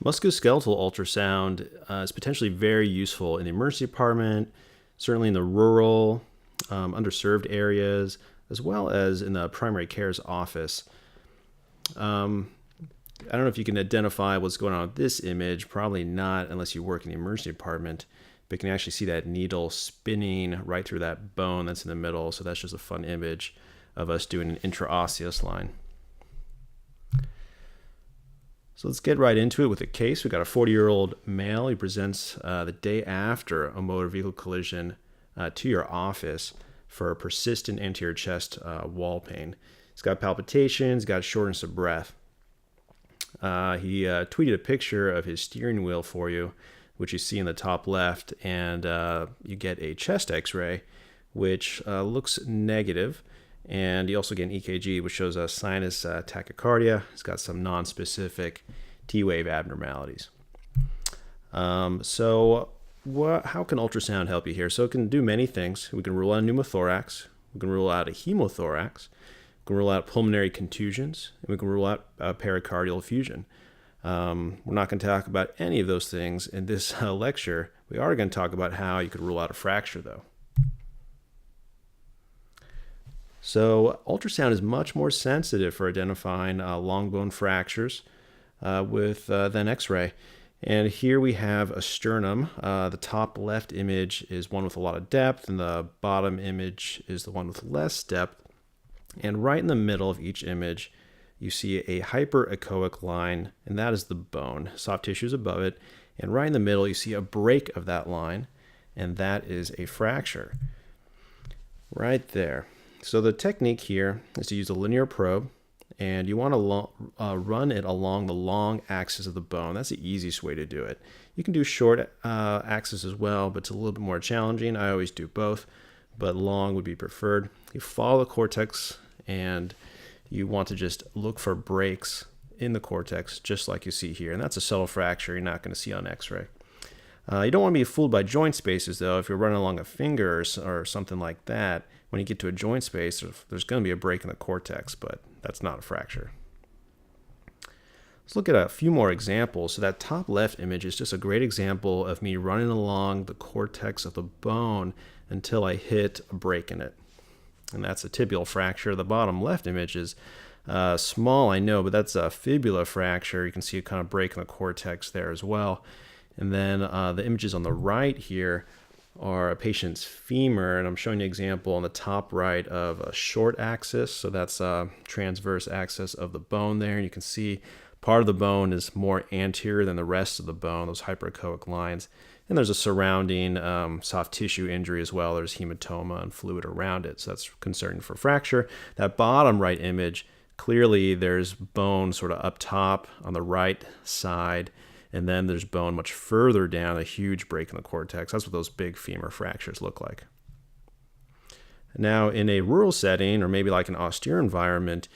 Musculoskeletal ultrasound is potentially very useful in the emergency department, certainly in the rural, underserved areas, as well as in the primary care's office. I don't know if you can identify what's going on with this image. Probably not unless you work in the emergency department. But you can actually see that needle spinning right through that bone that's in the middle. So that's just a fun image of us doing an intraosseous line. So let's get right into it with a case. We've got a 40-year-old male. He presents the day after a motor vehicle collision to your office for persistent anterior chest wall pain. He's got palpitations, got shortness of breath. He tweeted a picture of his steering wheel for you, which you see in the top left, and you get a chest x-ray, which looks negative. And you also get an EKG, which shows a sinus tachycardia. It's got some non-specific T-wave abnormalities. How can ultrasound help you here? So it can do many things. We can rule out a pneumothorax. We can rule out a hemothorax. We can rule out pulmonary contusions. And we can rule out pericardial effusion. We're not going to talk about any of those things in this lecture. We are going to talk about how you could rule out a fracture, though. So ultrasound is much more sensitive for identifying long bone fractures than X-ray. And here we have a sternum. The top left image is one with a lot of depth, and the bottom image is the one with less depth. And right in the middle of each image, you see a hyperechoic line, and that is the bone. Soft tissue is above it. And right in the middle, you see a break of that line, and that is a fracture. Right there. So the technique here is to use a linear probe, and you want to run it along the long axis of the bone. That's the easiest way to do it. You can do short axis as well, but it's a little bit more challenging. I always do both, but long would be preferred. You follow the cortex, and you want to just look for breaks in the cortex, just like you see here. And that's a subtle fracture you're not going to see on X-ray. You don't want to be fooled by joint spaces, though. If you're running along a finger or something like that, when you get to a joint space, there's going to be a break in the cortex, but that's not a fracture. Let's look at a few more examples. So that top left image is just a great example of me running along the cortex of the bone until I hit a break in it. And that's a tibial fracture. The bottom left image is small, I know, but that's a fibula fracture. You can see a kind of break in the cortex there as well. And then the images on the right here are a patient's femur, and I'm showing you an example on the top right of a short axis. So that's a transverse axis of the bone there. And you can see part of the bone is more anterior than the rest of the bone, those hyperechoic lines. And there's a surrounding soft tissue injury as well. There's hematoma and fluid around it, so that's concerning for fracture. That bottom right image, clearly there's bone sort of up top on the right side, and then there's bone much further down, a huge break in the cortex. That's what those big femur fractures look like. Now, in a rural setting, or maybe like an austere environment,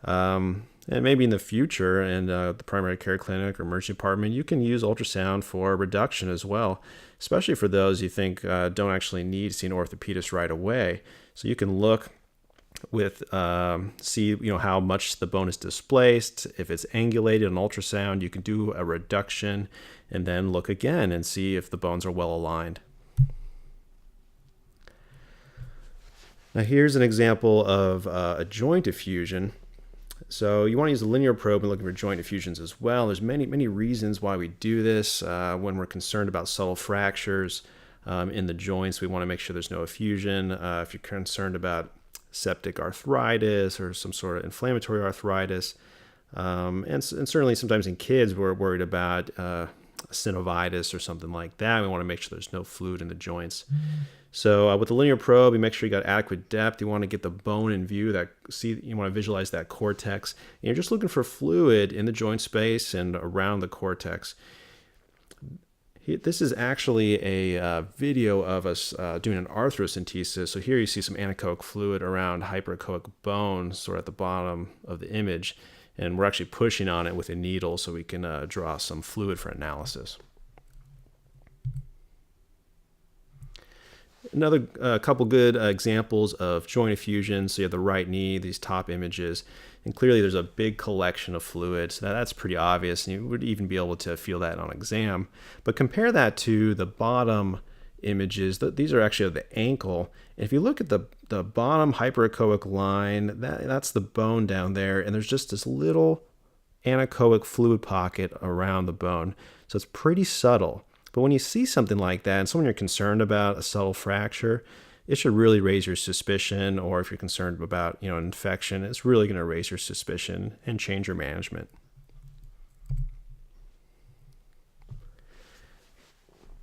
and maybe in the future in the primary care clinic or emergency department, you can use ultrasound for reduction as well, especially for those you think don't actually need to see an orthopedist right away. So you can look with see how much the bone is displaced. If it's angulated on ultrasound, you can do a reduction and then look again and see if the bones are well aligned. Now here's an example of a joint effusion. So you want to use a linear probe and looking for joint effusions as well. There's many reasons why we do this. When we're concerned about subtle fractures in the joints, we want to make sure there's no effusion. If you're concerned about septic arthritis or some sort of inflammatory arthritis, and certainly sometimes in kids we're worried about synovitis or something like that. We want to make sure there's no fluid in the joints. So with the linear probe, you make sure you got adequate depth. You want to get the bone in view. You want to visualize that cortex. And you're just looking for fluid in the joint space and around the cortex. This is actually a video of us doing an arthrocentesis. So here you see some anechoic fluid around hyperechoic bone, sort of at the bottom of the image. And we're actually pushing on it with a needle so we can draw some fluid for analysis. Another couple good examples of joint effusion. So you have the right knee, these top images. And clearly there's a big collection of fluid, so that's pretty obvious, and you would even be able to feel that on exam. But compare that to the bottom images. These are actually of the ankle. And if you look at the bottom hyperechoic line, that's the bone down there, and there's just this little anechoic fluid pocket around the bone. So it's pretty subtle. But when you see something like that, and someone you're concerned about a subtle fracture, it should really raise your suspicion. Or if you're concerned about an infection, it's really going to raise your suspicion and change your management.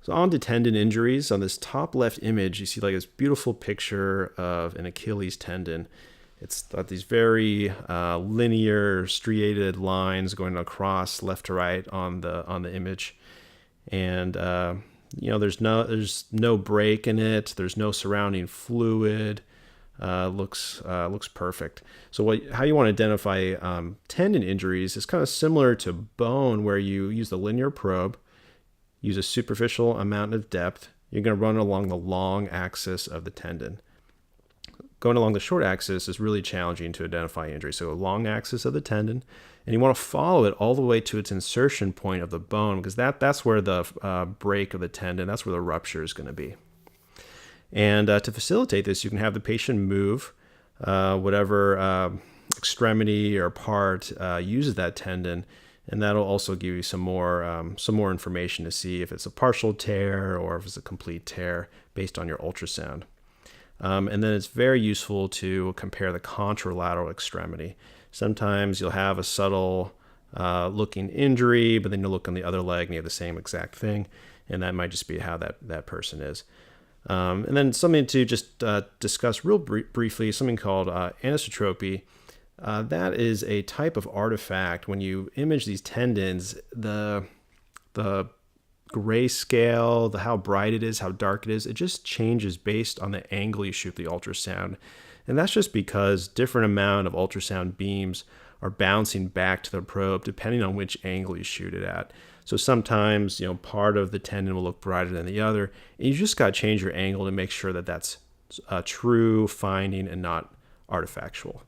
So on to tendon injuries. On this top left image, you see like this beautiful picture of an Achilles tendon. It's got these very linear striated lines going across left to right on the image, and there's no break in it. There's no surrounding fluid. Looks perfect. So how you want to identify tendon injuries is kind of similar to bone, where you use the linear probe, use a superficial amount of depth. You're going to run along the long axis of the tendon. Going along the short axis is really challenging to identify injury. So a long axis of the tendon, and you want to follow it all the way to its insertion point of the bone, because that's where the break of the tendon, that's where the rupture is going to be. And to facilitate this, you can have the patient move whatever extremity or part uses that tendon, and that'll also give you some more information to see if it's a partial tear or if it's a complete tear based on your ultrasound. And then it's very useful to compare the contralateral extremity. Sometimes you'll have a subtle looking injury, but then you'll look on the other leg and you have the same exact thing, and that might just be how that person is. And then something to just discuss real briefly, something called anisotropy. That is a type of artifact. When you image these tendons, the grayscale, how bright it is, how dark it is, it just changes based on the angle you shoot the ultrasound. And that's just because different amount of ultrasound beams are bouncing back to the probe depending on which angle you shoot it at. So sometimes, part of the tendon will look brighter than the other, and you just got to change your angle to make sure that that's a true finding and not artifactual.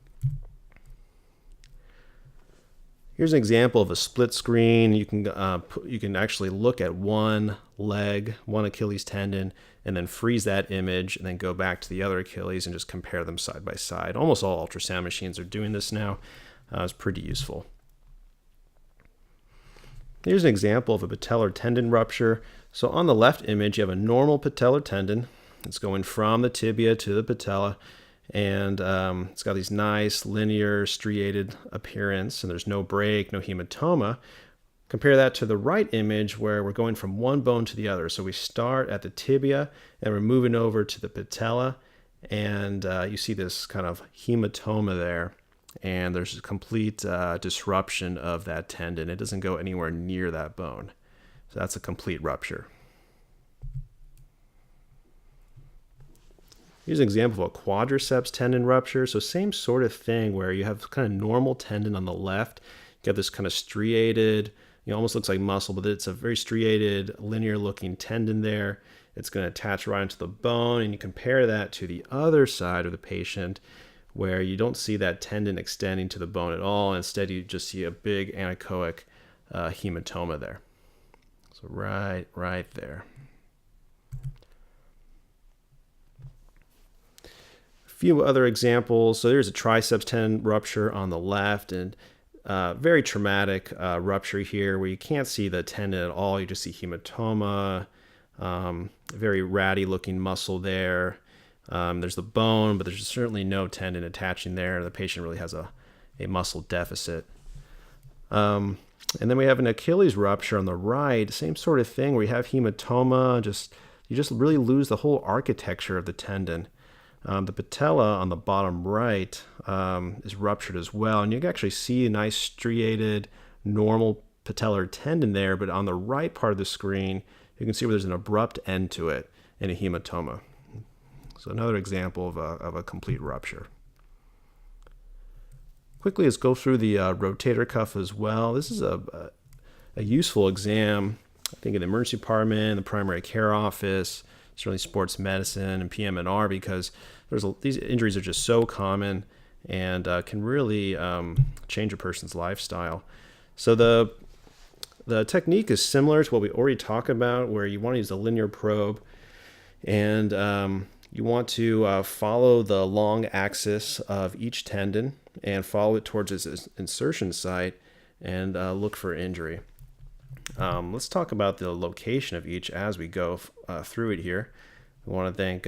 Here's an example of a split screen. You can actually look at one leg, one Achilles tendon, and then freeze that image, and then go back to the other Achilles and just compare them side by side. Almost all ultrasound machines are doing this now. It's pretty useful. Here's an example of a patellar tendon rupture. So on the left image, you have a normal patellar tendon. It's going from the tibia to the patella, and it's got these nice linear striated appearance, and there's no break, no hematoma. Compare that to the right image where we're going from one bone to the other. So we start at the tibia and we're moving over to the patella, and you see this kind of hematoma there, and there's a complete disruption of that tendon. It doesn't go anywhere near that bone. So that's a complete rupture. Here's an example of a quadriceps tendon rupture. So same sort of thing, where you have kind of normal tendon on the left. You have this kind of striated, almost looks like muscle, but it's a very striated, linear looking tendon there. It's going to attach right into the bone, and you compare that to the other side of the patient, where you don't see that tendon extending to the bone at all. Instead, you just see a big anechoic hematoma there. So right there. Few other examples. So there's a triceps tendon rupture on the left, and very traumatic rupture here, where you can't see the tendon at all. You just see hematoma, very ratty looking muscle there. There's the bone, but there's certainly no tendon attaching there. The patient really has a muscle deficit. And then we have an Achilles rupture on the right, same sort of thing, where you have hematoma. You just really lose the whole architecture of the tendon. The patella on the bottom right is ruptured as well, and you can actually see a nice striated normal patellar tendon there, but on the right part of the screen you can see where there's an abrupt end to it and a hematoma. So another example of a complete rupture. Quickly, let's go through the rotator cuff as well. This is a useful exam, I think, in the emergency department, the primary care office, certainly sports medicine and PM&R, because these injuries are just so common, and can really change a person's lifestyle. So the technique is similar to what we already talked about, where you want to use a linear probe, and you want to follow the long axis of each tendon and follow it towards its insertion site and look for injury. Let's talk about the location of each as we go through it here. I want to thank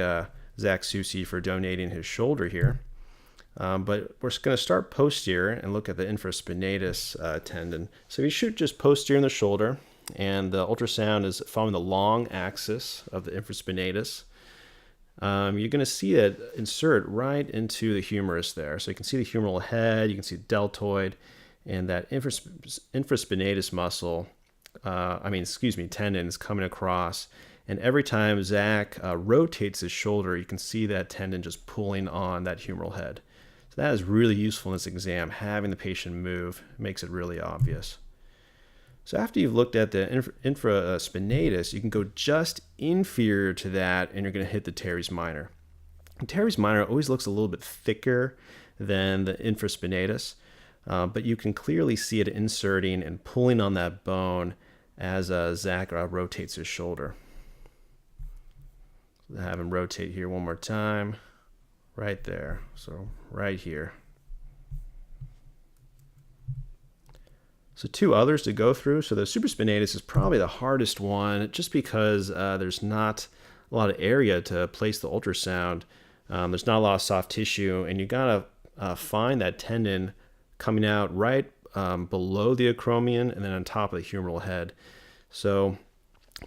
Zach Susi for donating his shoulder here. But we're going to start posterior and look at the infraspinatus tendon. So if you shoot just posterior in the shoulder, and the ultrasound is following the long axis of the infraspinatus, you're going to see it insert right into the humerus there. So you can see the humeral head, you can see the deltoid, and that infraspinatus muscle, tendon is coming across. And every time Zach rotates his shoulder, you can see that tendon just pulling on that humeral head. So that is really useful in this exam. Having the patient move makes it really obvious. So after you've looked at the infraspinatus, you can go just inferior to that, and you're going to hit the teres minor. And teres minor always looks a little bit thicker than the infraspinatus, but you can clearly see it inserting and pulling on that bone as Zach rotates his shoulder. So have him rotate here one more time, right there. So right here. So two others to go through. So the supraspinatus is probably the hardest one, just because there's not a lot of area to place the ultrasound. There's not a lot of soft tissue, and you gotta find that tendon coming out right below the acromion and then on top of the humeral head. So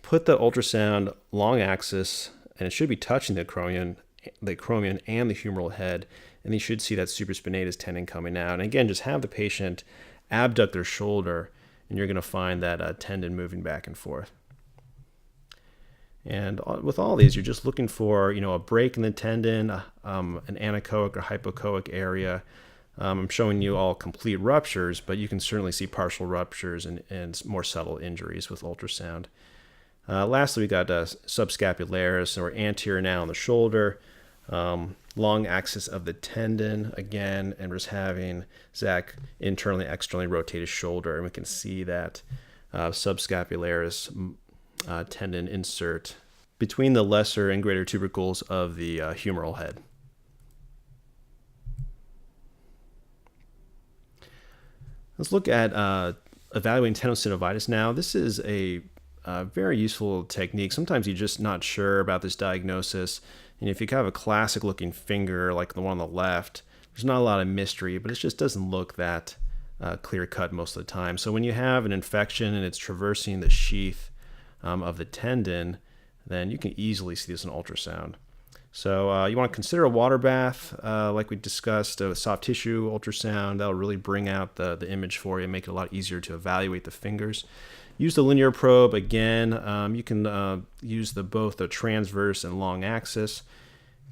put the ultrasound long axis, and it should be touching the acromion and the humeral head, and you should see that supraspinatus tendon coming out. And again, just have the patient abduct their shoulder, and you're going to find that tendon moving back and forth. And with all these, you're just looking for, a break in the tendon, an anechoic or hypoechoic area. I'm showing you all complete ruptures, but you can certainly see partial ruptures and more subtle injuries with ultrasound. Lastly, we got subscapularis, or anterior now on the shoulder, long axis of the tendon again, and we're just having Zach internally, externally rotate his shoulder, and we can see that subscapularis tendon insert between the lesser and greater tubercles of the humeral head. Let's look at evaluating tenosynovitis now. This is a very useful technique. Sometimes you're just not sure about this diagnosis. And if you have a classic looking finger like the one on the left, there's not a lot of mystery, but it just doesn't look that clear cut most of the time. So when you have an infection and it's traversing the sheath of the tendon, then you can easily see this in ultrasound. So you want to consider a water bath, like we discussed, with soft tissue ultrasound. That'll really bring out the image for you and make it a lot easier to evaluate the fingers. Use the linear probe again. You can use both the transverse and long axis,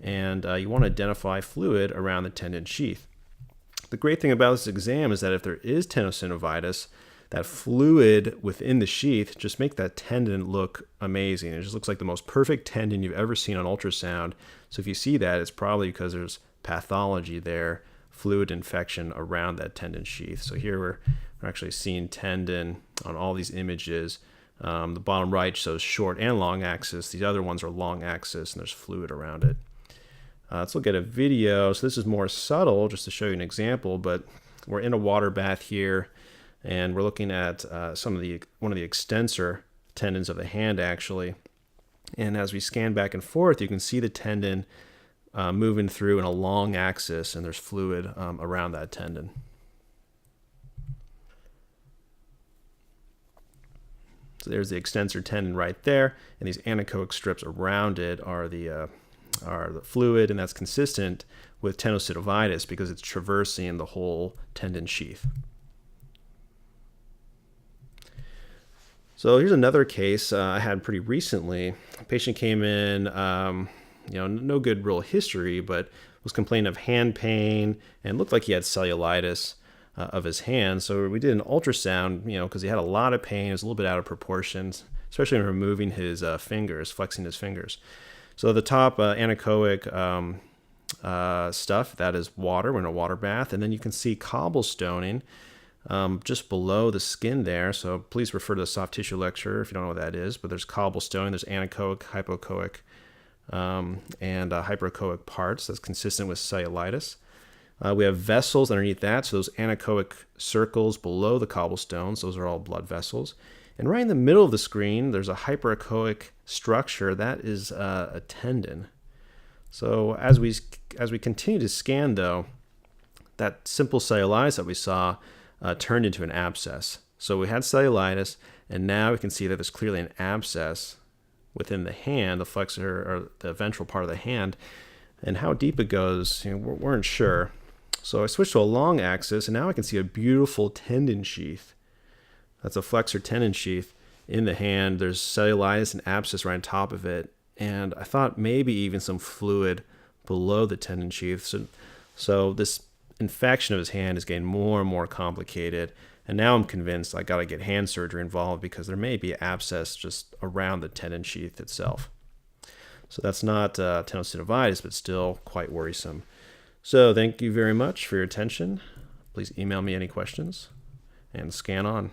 and you want to identify fluid around the tendon sheath. The great thing about this exam is that if there is tenosynovitis, that fluid within the sheath just make that tendon look amazing. It just looks like the most perfect tendon you've ever seen on ultrasound. So if you see that, it's probably because there's pathology there, fluid infection around that tendon sheath. So here we're actually seeing tendon on all these images. The bottom right shows short and long axis. These other ones are long axis, and there's fluid around it. Let's look at a video. So this is more subtle, just to show you an example, but we're in a water bath here, and we're looking at one of the extensor tendons of the hand, actually. And as we scan back and forth, you can see the tendon moving through in a long axis, and there's fluid around that tendon. So there's the extensor tendon right there, and these anechoic strips around it are the fluid, and that's consistent with tenosynovitis because it's traversing the whole tendon sheath. So here's another case I had pretty recently. A patient came in, no good real history, but was complaining of hand pain and looked like he had cellulitis of his hand. So we did an ultrasound, because he had a lot of pain. It was a little bit out of proportion, especially in removing his fingers, flexing his fingers. So the top anechoic stuff. That is water. We're in a water bath. And then you can see cobblestoning just below the skin there. So please refer to the soft tissue lecture if you don't know what that is. But there's cobblestoning, there's anechoic, hypoechoic, and hyperechoic parts. That's consistent with cellulitis. We have vessels underneath that. So those anechoic circles below the cobblestones, those are all blood vessels. And right in the middle of the screen, there's a hyperechoic structure. That is a tendon. So as we continue to scan, though, that simple cellulitis that we saw turned into an abscess. So we had cellulitis, and now we can see that there's clearly an abscess within the hand, the flexor or the ventral part of the hand. And how deep it goes, we weren't sure. So I switched to a long axis, and now I can see a beautiful tendon sheath. That's a flexor tendon sheath in the hand. There's cellulitis and abscess right on top of it. And I thought maybe even some fluid below the tendon sheath. So this infection of his hand is getting more and more complicated. And now I'm convinced I got to get hand surgery involved because there may be abscess just around the tendon sheath itself. So that's not TENOSYNOVITIS, but still quite worrisome. So thank you very much for your attention. Please email me any questions and scan on.